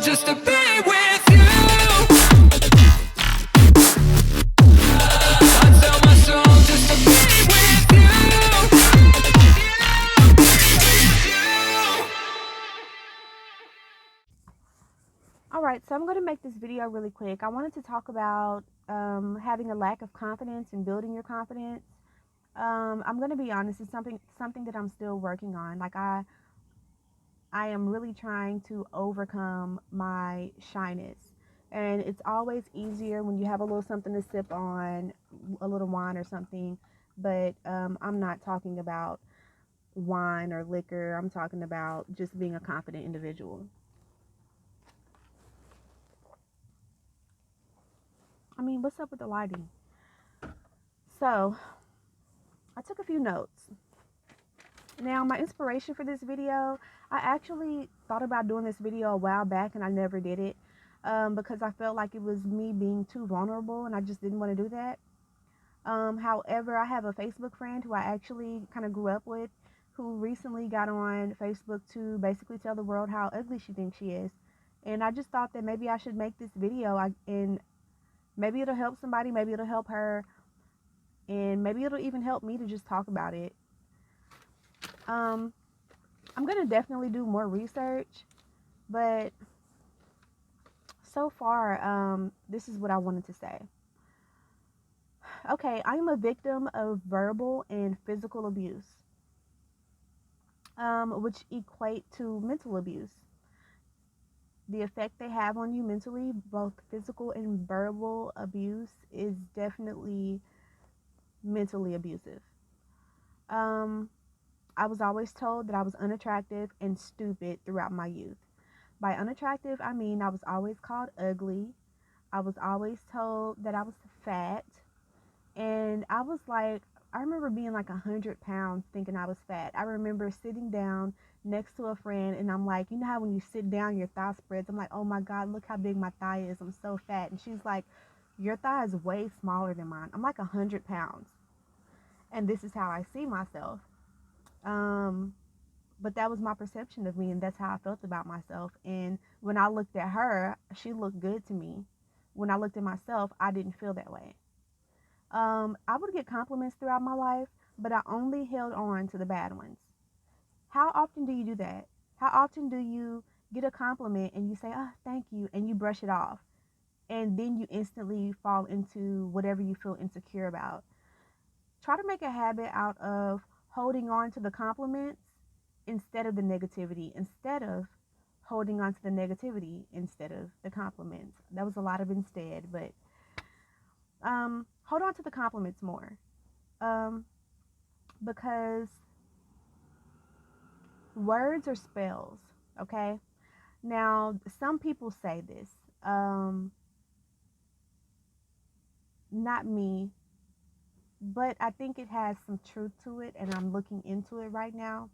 just to be with you. I sell my soul just to be with you. Alright, so I'm going to make this video really quick. I wanted to talk about having a lack of confidence and building your confidence. I'm going to be honest, it's something that I'm still working on. Like I am really trying to overcome my shyness. And it's always easier when you have a little something to sip on, a little wine or something. But I'm not talking about wine or liquor. I'm talking about just being a confident individual. I mean, what's up with the lighting? So, I took a few notes. Now, my inspiration for this video, I actually thought about doing this video a while back and I never did it because I felt like it was me being too vulnerable and I just didn't want to do that. However, I have a Facebook friend who I actually kind of grew up with who recently got on Facebook to basically tell the world how ugly she thinks she is. And I just thought that maybe I should make this video and maybe it'll help somebody, maybe it'll help her, and maybe it'll even help me to just talk about it. I'm going to definitely do more research, but so far, this is what I wanted to say. Okay, I am a victim of verbal and physical abuse, which equate to mental abuse. The effect they have on you mentally, both physical and verbal abuse, is definitely mentally abusive. I was always told that I was unattractive and stupid throughout my youth. By unattractive, I mean I was always called ugly. I was always told that I was fat. And I was like, I remember being like 100 pounds thinking I was fat. I remember sitting down next to a friend and I'm like, you know how when you sit down, your thigh spreads? I'm like, oh my God, look how big my thigh is. I'm so fat. And she's like, your thigh is way smaller than mine. I'm like 100 pounds. And this is how I see myself. But that was my perception of me, and that's how I felt about myself. And when I looked at her, she looked good to me. When I looked at myself, I didn't feel that way. I would get compliments throughout my life, but I only held on to the bad ones. How often do you do that? How often do you get a compliment and you say, oh, thank you, and you brush it off? And then you instantly fall into whatever you feel insecure about. Try to make a habit out of holding on to the compliments instead of the negativity, instead of holding on to the negativity instead of the compliments. That was a lot of instead, but hold on to the compliments more. Because words are spells, okay? Now, some people say this, not me, but I think it has some truth to it, and I'm looking into it right now.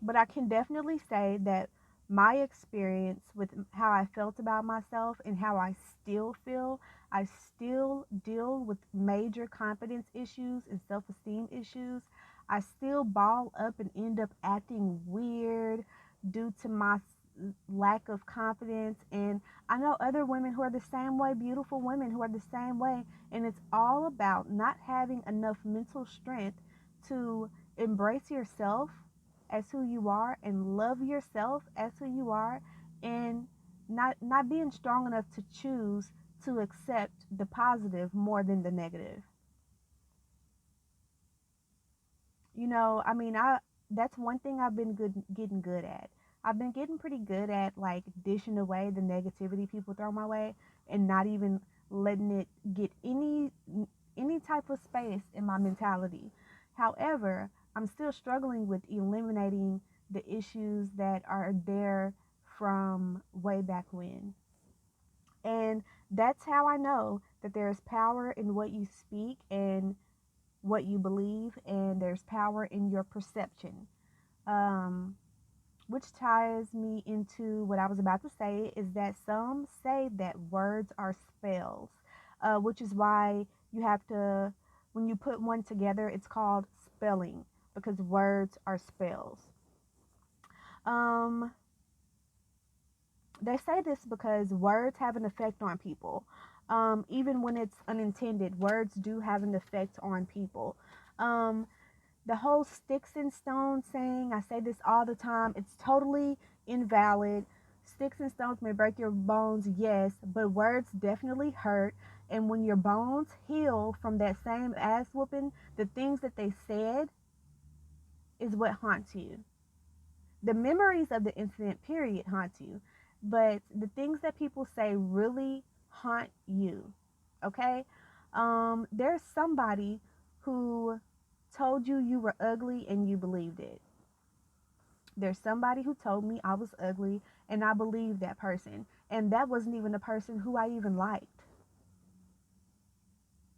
But I can definitely say that my experience with how I felt about myself and how I still feel, I still deal with major confidence issues and self-esteem issues. I still ball up and end up acting weird due to my lack of confidence. And I know other women who are the same way, beautiful women who are the same way. And it's all about not having enough mental strength to embrace yourself as who you are and love yourself as who you are, and not being strong enough to choose to accept the positive more than the negative. You know, I mean, I that's one thing I've been getting good at. I've been getting pretty good at like dishing away the negativity people throw my way and not even letting it get any type of space in my mentality. However, I'm still struggling with eliminating the issues that are there from way back when. And that's how I know that there's power in what you speak and what you believe, and there's power in your perception. Um, which ties me into what I was about to say is that some say that words are spells, which is why you have to, when you put one together, it's called spelling because words are spells. Um, They say this because words have an effect on people. Even when it's unintended, words do have an effect on people. Um, the whole sticks and stones saying, I say this all the time, it's totally invalid. Sticks and stones may break your bones, yes, but words definitely hurt. And when your bones heal from that same ass whooping, the things that they said is what haunts you. The memories of the incident, period, haunt you. But the things that people say really haunt you. Okay? There's somebody who told you you were ugly and you believed it. There's somebody who told me I was ugly and I believed that person. And that wasn't even a person who I even liked.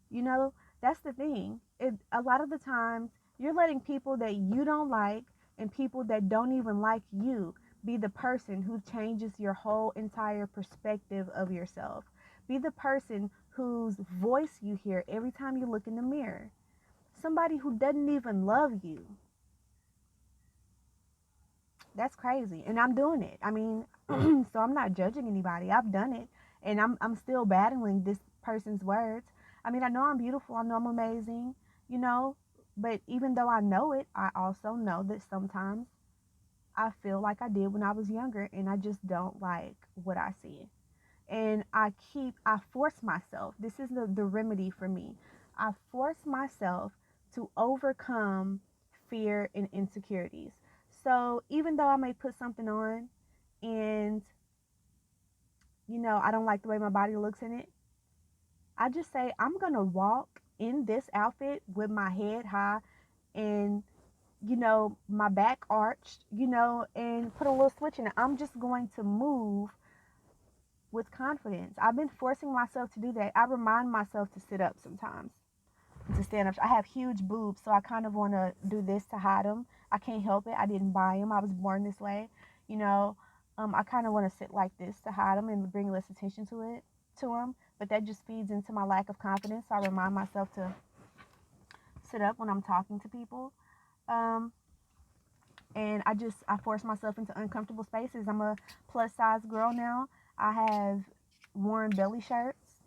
You know, that's the thing. A lot of the times you're letting people that you don't like and people that don't even like you be the person who changes your whole entire perspective of yourself. Be the person whose voice you hear every time you look in the mirror. Somebody who doesn't even love you. That's crazy. And I'm doing it. I mean, so I'm not judging anybody. I've done it. And I'm still battling this person's words. I mean, I know I'm beautiful. I know I'm amazing, you know. But even though I know it, I also know that sometimes I feel like I did when I was younger and I just don't like what I see. And I force myself. This is the remedy for me. I force myself to overcome fear and insecurities. So even though I may put something on and, I don't like the way my body looks in it, I just say, I'm going to walk in this outfit with my head high and, my back arched, and put a little switch in it. I'm just going to move with confidence. I've been forcing myself to do that. I remind myself to sit up sometimes, to stand up. I have huge boobs, so I kind of want to do this to hide them. I can't help it. I didn't buy them. I was born this way. You know, I kind of want to sit like this to hide them and bring less attention to them. But that just feeds into my lack of confidence. So I remind myself to sit up when I'm talking to people. Um, and I force myself into uncomfortable spaces. I'm a plus size girl now. I have worn belly shirts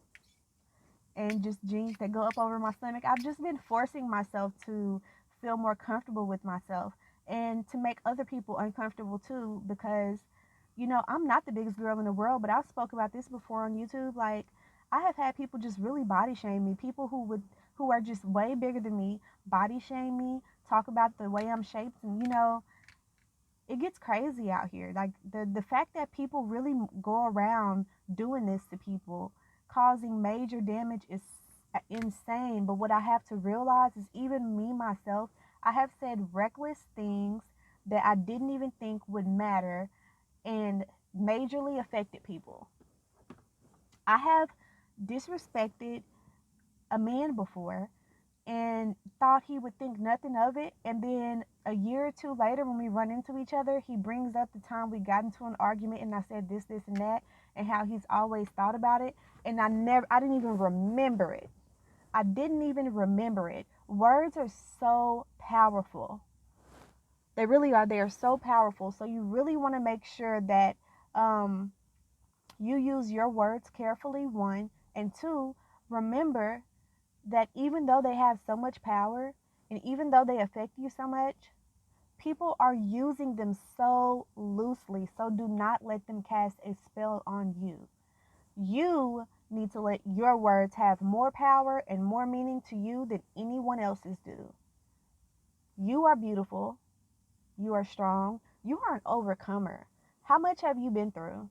and just jeans that go up over my stomach. I've just been forcing myself to feel more comfortable with myself and to make other people uncomfortable too, because I'm not the biggest girl in the world, but I've spoke about this before on YouTube. Like, I have had people just really body shame me. People who are just way bigger than me body shame me, talk about the way I'm shaped, and it gets crazy out here. Like, the fact that people really go around doing this to people, causing major damage, is insane. But what I have to realize is, even me myself, I have said reckless things that I didn't even think would matter and majorly affected people. I have disrespected a man before and thought he would think nothing of it. And then a year or two later, when we run into each other, he brings up the time we got into an argument and I said this, and that, and how he's always thought about it. And I didn't even remember it. I didn't even remember it. Words are so powerful. They really are. They are so powerful. So you really want to make sure that um, you use your words carefully, one. And two, remember that even though they have so much power and even though they affect you so much, people are using them so loosely. So do not let them cast a spell on you. You need to let your words have more power and more meaning to you than anyone else's do. You are beautiful. You are strong. You are an overcomer. How much have you been through?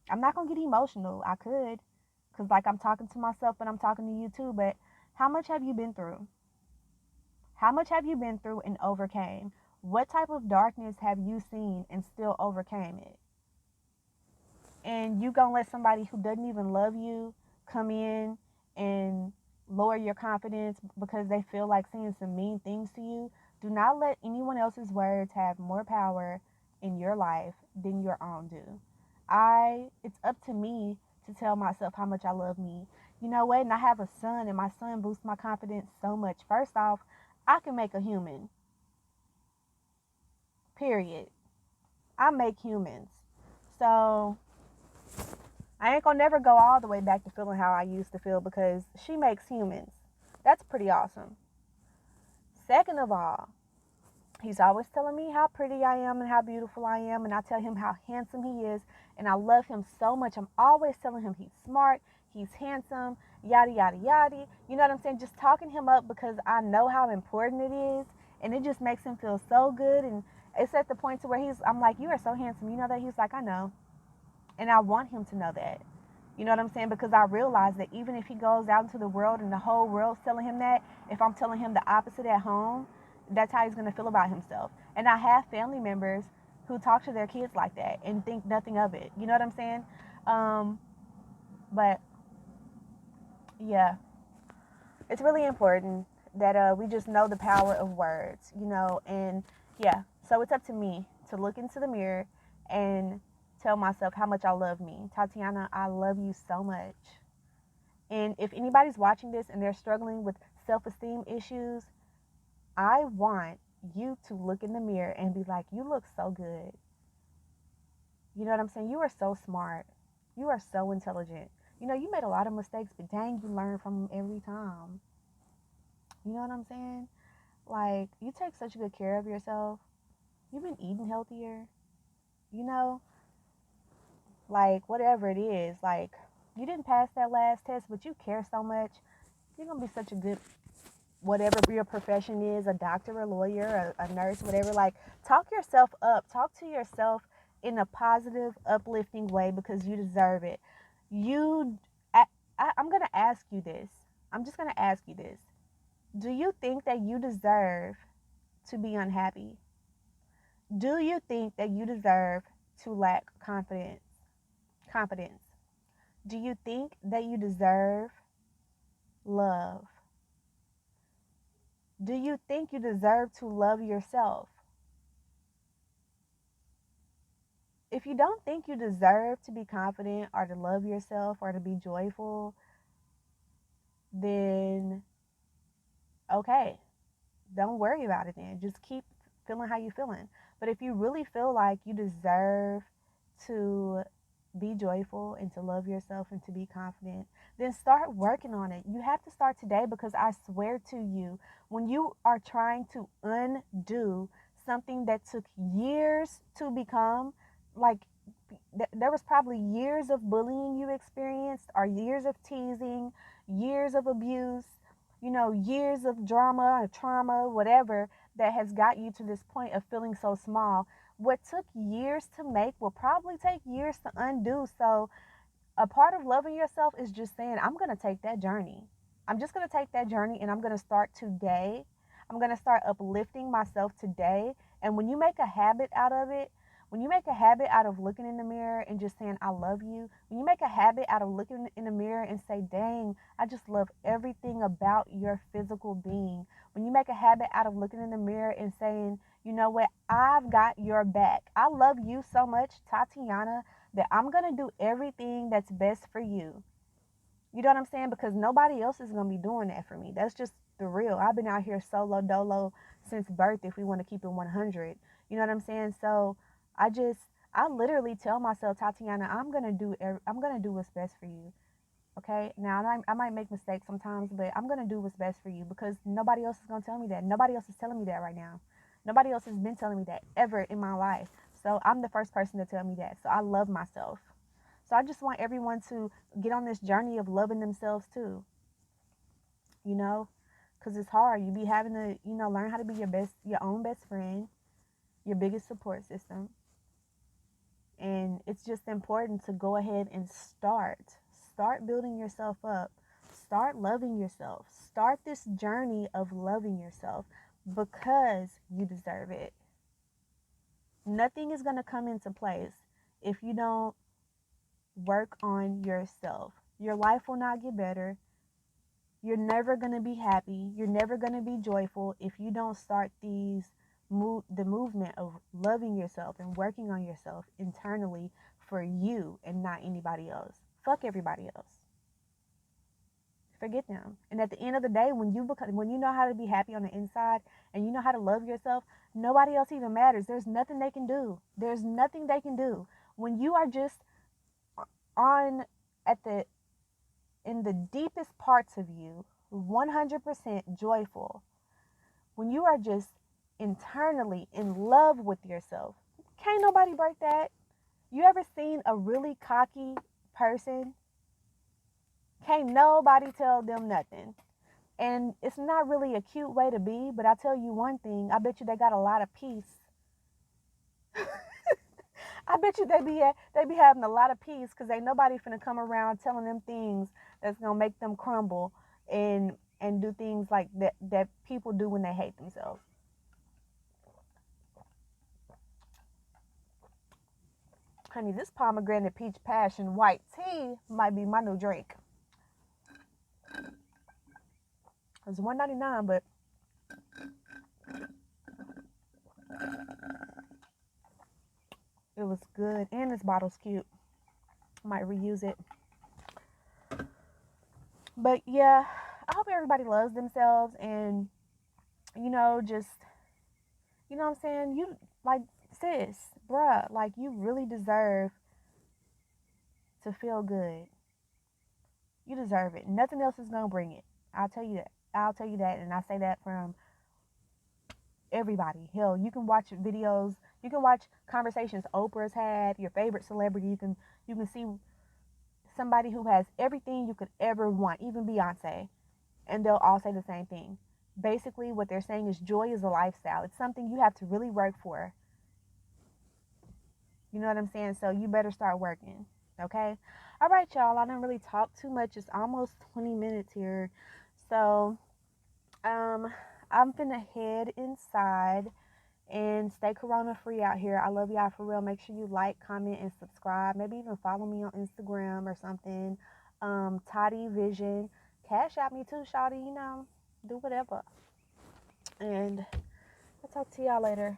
I'm not going to get emotional. I could, because like I'm talking to myself, but I'm talking to you too. But how much have you been through? How much have you been through and overcame? What type of darkness have you seen and still overcame it? And you gonna let somebody who doesn't even love you come in and lower your confidence because they feel like saying some mean things to you? Do not let anyone else's words have more power in your life than your own do. It's up to me to tell myself how much I love me. You know what? And I have a son, and my son boosts my confidence so much. First off, I can make a human. Period. I make humans. So I ain't gonna never go all the way back to feeling how I used to feel because she makes humans. That's pretty awesome. Second of all, he's always telling me how pretty I am and how beautiful I am, and I tell him how handsome he is, and I love him so much. I'm always telling him he's smart, he's handsome, yada yada yada. You know what I'm saying? Just talking him up because I know how important it is, and it just makes him feel so good. And it's at the point to where I'm like, you are so handsome. You know that? He's like, I know, and I want him to know that. You know what I'm saying? Because I realize that even if he goes out into the world and the whole world's telling him that, if I'm telling him the opposite at home, that's how he's going to feel about himself. And I have family members who talk to their kids like that and think nothing of it. You know what I'm saying? Um, but yeah, it's really important that we just know the power of words, you know, and yeah, so it's up to me to look into the mirror and tell myself how much I love me. Tatiana, I love you so much. And if anybody's watching this and they're struggling with self-esteem issues, I want you to look in the mirror and be like, you look so good. You know what I'm saying? You are so smart. You are so intelligent. You know, you made a lot of mistakes, but dang, you learn from them every time. You know what I'm saying? Like, you take such good care of yourself. You've been eating healthier. You know, like, whatever it is. Like, you didn't pass that last test, but you care so much. You're going to be such a good whatever your profession is, a doctor, a lawyer, a nurse, whatever. Like, talk yourself up. Talk to yourself in a positive, uplifting way because you deserve it. You, I'm going to ask you this. I'm just going to ask you this. Do you think that you deserve to be unhappy? Do you think that you deserve to lack confidence? Confidence. Do you think that you deserve love? Do you think you deserve to love yourself? If you don't think you deserve to be confident or to love yourself or to be joyful, then okay, don't worry about it then. Just keep feeling how you're feeling. But if you really feel like you deserve to be joyful and to love yourself and to be confident, then start working on it. You have to start today because I swear to you, when you are trying to undo something that took years to become, like there was probably years of bullying you experienced, or years of teasing, years of abuse, you know, years of drama or trauma, whatever, that has got you to this point of feeling so small. What took years to make will probably take years to undo. So a part of loving yourself is just saying, I'm going to take that journey. I'm just going to take that journey and I'm going to start today. I'm going to start uplifting myself today. And when you make a habit out of it, when you make a habit out of looking in the mirror and just saying, I love you, when you make a habit out of looking in the mirror and say, dang, I just love everything about your physical being. When you make a habit out of looking in the mirror and saying, you know what, I've got your back. I love you so much, Tatiana, that I'm going to do everything that's best for you. You know what I'm saying? Because nobody else is going to be doing that for me. That's just the real. I've been out here solo dolo since birth, if we want to keep it 100. You know what I'm saying? So I just, I literally tell myself, Tatiana, I'm going to do what's best for you. Okay? Now, I might make mistakes sometimes, but I'm going to do what's best for you because nobody else is going to tell me that. Nobody else is telling me that right now. Nobody else has been telling me that ever in my life. So I'm the first person to tell me that. So I love myself. So I just want everyone to get on this journey of loving themselves too. You know, because it's hard. You be having to, you know, learn how to be your own best friend, your biggest support system. And it's just important to go ahead and start building yourself up. Start loving yourself. Start this journey of loving yourself because you deserve it. Nothing is going to come into place if you don't work on yourself. Your life will not get better. You're never going to be happy. You're never going to be joyful if you don't start the movement of loving yourself and working on yourself internally for you and not anybody else. Fuck everybody else. Forget them. And at the end of the day, when you know how to be happy on the inside and you know how to love yourself, nobody else even matters. There's nothing they can do. There's nothing they can do. When you are just on at the in the deepest parts of you, 100% joyful, when you are just internally in love with yourself, can't nobody break that. You ever seen a really cocky person? Can't nobody tell them nothing. And it's not really a cute way to be, but I tell you one thing, I bet you they got a lot of peace. I bet you they be having a lot of peace because ain't nobody finna come around telling them things that's gonna make them crumble and do things like that people do when they hate themselves. Honey, this pomegranate peach passion white tea might be my new drink. It's $1.99, but it was good, and this bottle's cute. I might reuse it. But yeah, I hope everybody loves themselves and just what I'm saying? You like sis, bruh, like you really deserve to feel good. You deserve it. Nothing else is gonna bring it. I'll tell you that. I'll tell you that, and I say that from everybody. Hell, you can watch videos, you can watch conversations Oprah's had, your favorite celebrity. You can see somebody who has everything you could ever want, even Beyonce, and they'll all say the same thing. Basically, what they're saying is joy is a lifestyle. It's something you have to really work for. You know what I'm saying? So you better start working. Okay? All right, y'all. I didn't really talk too much. It's almost 20 minutes here. So, I'm finna head inside and stay corona free out here. I love y'all for real. Make sure you like, comment, and subscribe. Maybe even follow me on Instagram or something. TottieVision. Cash out me too, shawty. Do whatever. And I'll talk to y'all later.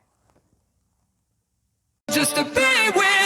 Just to be with